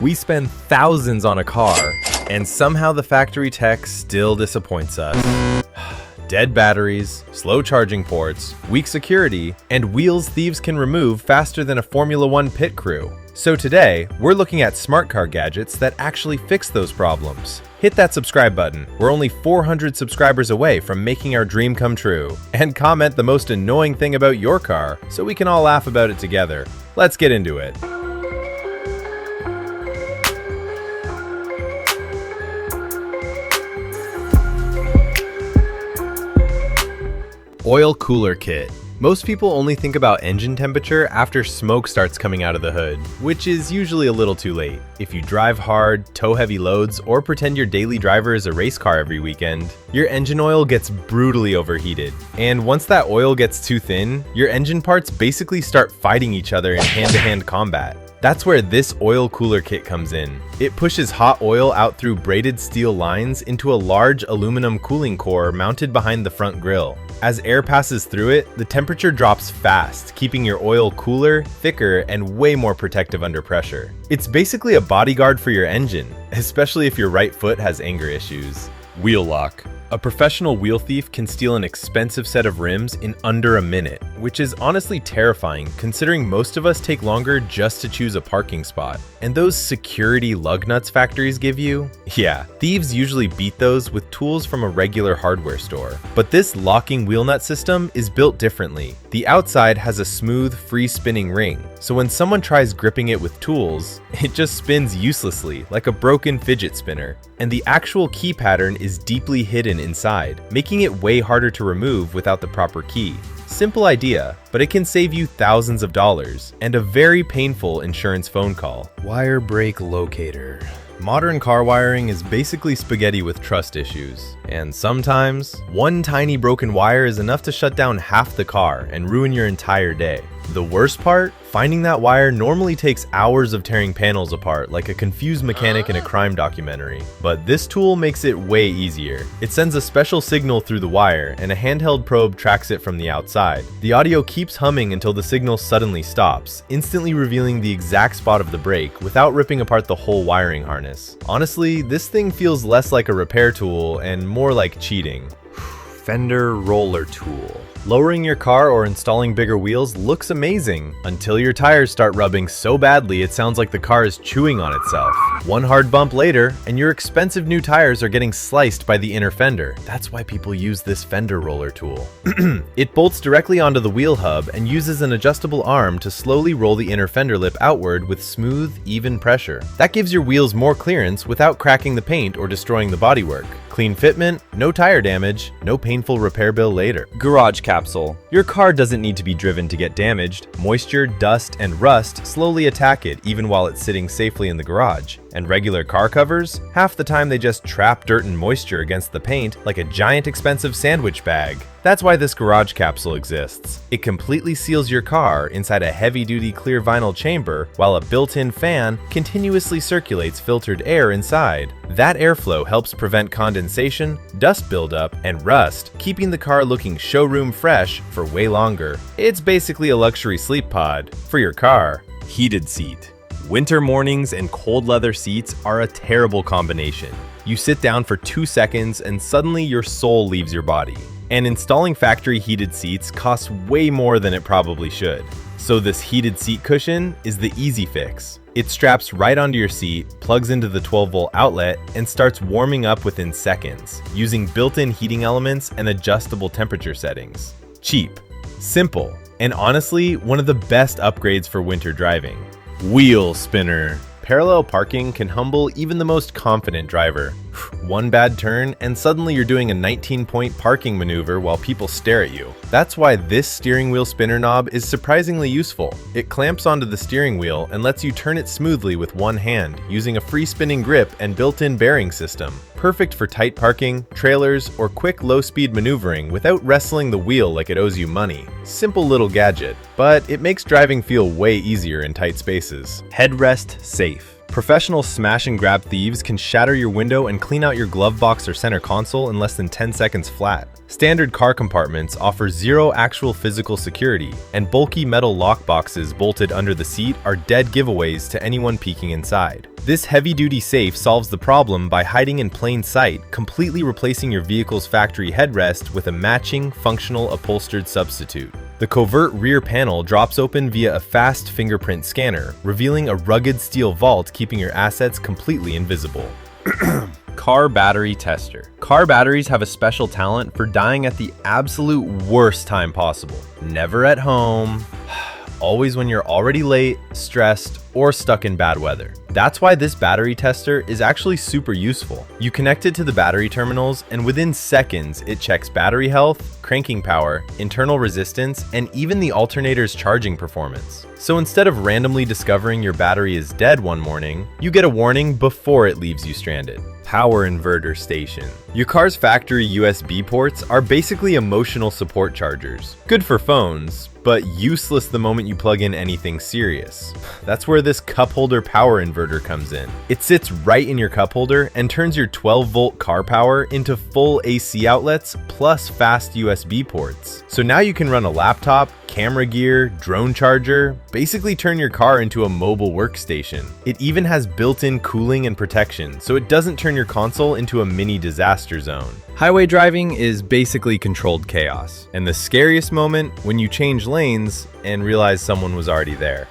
We spend thousands on a car, and somehow the factory tech still disappoints us. Dead batteries, slow charging ports, weak security, and wheels thieves can remove faster than a Formula One pit crew. So today, we're looking at smart car gadgets that actually fix those problems. Hit that subscribe button. We're only 400 subscribers away from making our dream come true. And comment the most annoying thing about your car so we can all laugh about it together. Let's get into it. Oil cooler kit. Most people only think about engine temperature after smoke starts coming out of the hood, which is usually a little too late. If you drive hard, tow heavy loads, or pretend your daily driver is a race car every weekend, your engine oil gets brutally overheated. And once that oil gets too thin, your engine parts basically start fighting each other in hand-to-hand combat. That's where this oil cooler kit comes in. It pushes hot oil out through braided steel lines into a large aluminum cooling core mounted behind the front grille. As air passes through it, the temperature drops fast, keeping your oil cooler, thicker, and way more protective under pressure. It's basically a bodyguard for your engine, especially if your right foot has anger issues. Wheel lock. A professional wheel thief can steal an expensive set of rims in under a minute, which is honestly terrifying considering most of us take longer just to choose a parking spot. And those security lug nuts factories give you? Yeah, thieves usually beat those with tools from a regular hardware store. But this locking wheel nut system is built differently. The outside has a smooth, free spinning ring, so when someone tries gripping it with tools, it just spins uselessly like a broken fidget spinner. And the actual key pattern is deeply hidden inside, making it way harder to remove without the proper key. Simple idea, but it can save you thousands of dollars and a very painful insurance phone call. Wire brake locator. Modern car wiring is basically spaghetti with trust issues, and sometimes one tiny broken wire is enough to shut down half the car and ruin your entire day. The worst part? Finding that wire normally takes hours of tearing panels apart like a confused mechanic in a crime documentary. But this tool makes it way easier. It sends a special signal through the wire and a handheld probe tracks it from the outside. The audio keeps humming until the signal suddenly stops, instantly revealing the exact spot of the break without ripping apart the whole wiring harness. Honestly, this thing feels less like a repair tool and more like cheating. Fender roller tool. Lowering your car or installing bigger wheels looks amazing until your tires start rubbing so badly it sounds like the car is chewing on itself. One hard bump later, and your expensive new tires are getting sliced by the inner fender. That's why people use this Fender roller tool. It bolts directly onto the wheel hub and uses an adjustable arm to slowly roll the inner fender lip outward with smooth, even pressure. That gives your wheels more clearance without cracking the paint or destroying the bodywork. Clean fitment, no tire damage, no painful repair bill later. Garage capsule. Your car doesn't need to be driven to get damaged. Moisture, dust, and rust slowly attack it even while it's sitting safely in the garage. And regular car covers? Half the time they just trap dirt and moisture against the paint like a giant expensive sandwich bag. That's why this garage capsule exists. It completely seals your car inside a heavy-duty clear vinyl chamber while a built-in fan continuously circulates filtered air inside. That airflow helps prevent condensation, dust buildup, and rust, keeping the car looking showroom fresh for way longer. It's basically a luxury sleep pod for your car. Heated seat. Winter mornings and cold leather seats are a terrible combination. You sit down for 2 seconds and suddenly your soul leaves your body. And installing factory heated seats costs way more than it probably should. So this heated seat cushion is the easy fix. It straps right onto your seat, plugs into the 12-volt outlet, and starts warming up within seconds, using built-in heating elements and adjustable temperature settings. Cheap, simple, and honestly, one of the best upgrades for winter driving. Wheel spinner. Parallel parking can humble even the most confident driver. One bad turn and suddenly you're doing a 19-point parking maneuver while people stare at you. That's why this steering wheel spinner knob is surprisingly useful. It clamps onto the steering wheel and lets you turn it smoothly with one hand using a free spinning grip and built-in bearing system. Perfect for tight parking, trailers, or quick low-speed maneuvering without wrestling the wheel like it owes you money. Simple little gadget, but it makes driving feel way easier in tight spaces. Headrest Safe. Professional smash and grab thieves can shatter your window and clean out your glove box or center console in less than 10 seconds flat. Standard car compartments offer zero actual physical security, and bulky metal lock boxes bolted under the seat are dead giveaways to anyone peeking inside. This heavy-duty safe solves the problem by hiding in plain sight, completely replacing your vehicle's factory headrest with a matching, functional upholstered substitute. The covert rear panel drops open via a fast fingerprint scanner, revealing a rugged steel vault keeping your assets completely invisible. Car battery tester. Car batteries have a special talent for dying at the absolute worst time possible. Never at home, always when you're already late, stressed, or stuck in bad weather. That's why this battery tester is actually super useful. You connect it to the battery terminals, and within seconds, it checks battery health, cranking power, internal resistance, and even the alternator's charging performance. So instead of randomly discovering your battery is dead one morning, you get a warning before it leaves you stranded. Power inverter station. Your car's factory USB ports are basically emotional support chargers. Good for phones, but useless the moment you plug in anything serious. That's where this cup holder power inverter comes in. It sits right in your cup holder and turns your 12-volt car power into full AC outlets plus fast USB ports. So now you can run a laptop, camera gear, drone charger, basically turn your car into a mobile workstation. It even has built-in cooling and protection, so it doesn't turn your console into a mini disaster zone. Highway driving is basically controlled chaos, and the scariest moment when you change lanes and realize someone was already there.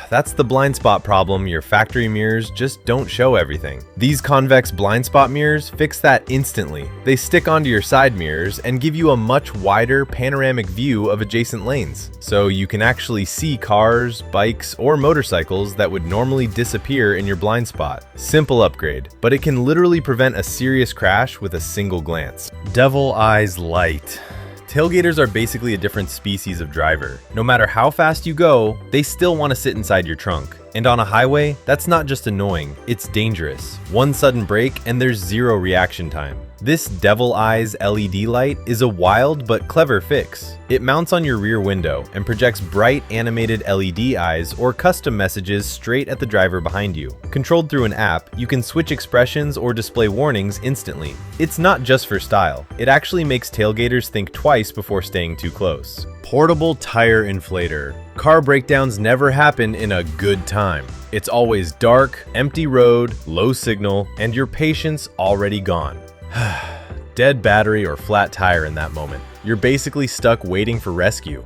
That's the blind spot problem. Your factory mirrors just don't show everything. These convex blind spot mirrors fix that instantly. They stick onto your side mirrors and give you a much wider panoramic view of adjacent lanes, so you can actually see cars, bikes, or motorcycles that would normally disappear in your blind spot. Simple upgrade, but it can literally prevent a serious crash with a single glance. Devil Eyes Light. Tailgaters are basically a different species of driver. No matter how fast you go, they still want to sit inside your trunk. And on a highway, that's not just annoying, it's dangerous. One sudden brake and there's zero reaction time. This Devil Eyes LED light is a wild but clever fix. It mounts on your rear window and projects bright animated LED eyes or custom messages straight at the driver behind you. Controlled through an app, you can switch expressions or display warnings instantly. It's not just for style, it actually makes tailgaters think twice before staying too close. Portable tire inflator. Car breakdowns never happen in a good time. It's always dark, empty road, low signal, and your patience already gone. Dead battery or flat tire in that moment. You're basically stuck waiting for rescue.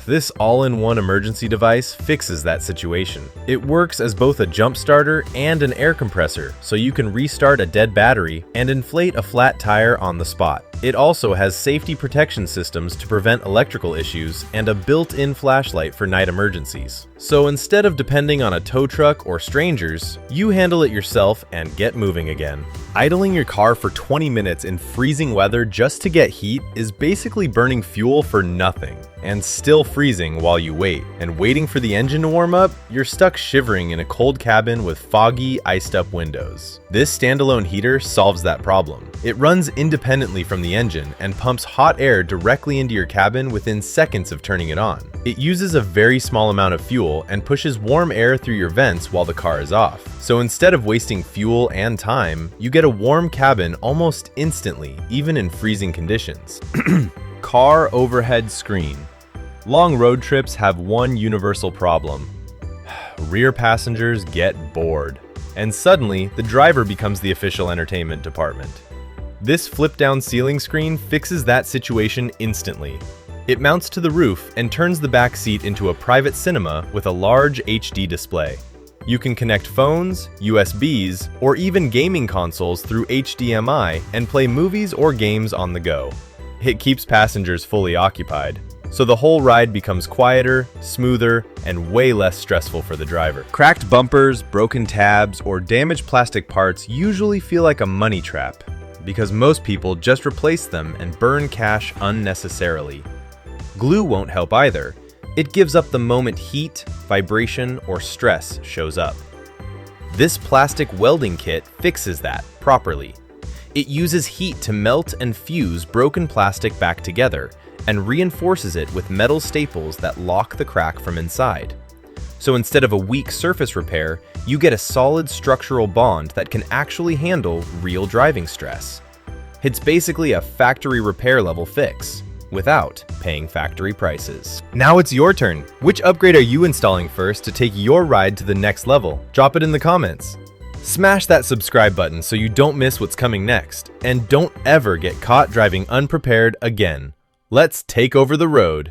This all-in-one emergency device fixes that situation. It works as both a jump starter and an air compressor, so you can restart a dead battery and inflate a flat tire on the spot. It also has safety protection systems to prevent electrical issues and a built-in flashlight for night emergencies. So instead of depending on a tow truck or strangers, you handle it yourself and get moving again. Idling your car for 20 minutes in freezing weather just to get heat is basically burning fuel for nothing, and still freezing while you wait. And waiting for the engine to warm up, you're stuck shivering in a cold cabin with foggy, iced-up windows. This standalone heater solves that problem. It runs independently from the engine and pumps hot air directly into your cabin within seconds of turning it on. It uses a very small amount of fuel and pushes warm air through your vents while the car is off. So instead of wasting fuel and time, you get a warm cabin almost instantly, even in freezing conditions. Car overhead screen. Long road trips have one universal problem. Rear passengers get bored. And suddenly, the driver becomes the official entertainment department. This flip-down ceiling screen fixes that situation instantly. It mounts to the roof and turns the back seat into a private cinema with a large HD display. You can connect phones, USBs, or even gaming consoles through HDMI and play movies or games on the go. It keeps passengers fully occupied, so the whole ride becomes quieter, smoother, and way less stressful for the driver. Cracked bumpers, broken tabs, or damaged plastic parts usually feel like a money trap, because most people just replace them and burn cash unnecessarily. Glue won't help either. It gives up the moment heat, vibration, or stress shows up. This plastic welding kit fixes that properly. It uses heat to melt and fuse broken plastic back together and reinforces it with metal staples that lock the crack from inside. So instead of a weak surface repair, you get a solid structural bond that can actually handle real driving stress. It's basically a factory repair level fix, without paying factory prices. Now it's your turn. Which upgrade are you installing first to take your ride to the next level? Drop it in the comments. Smash that subscribe button so you don't miss what's coming next, and don't ever get caught driving unprepared again. Let's take over the road.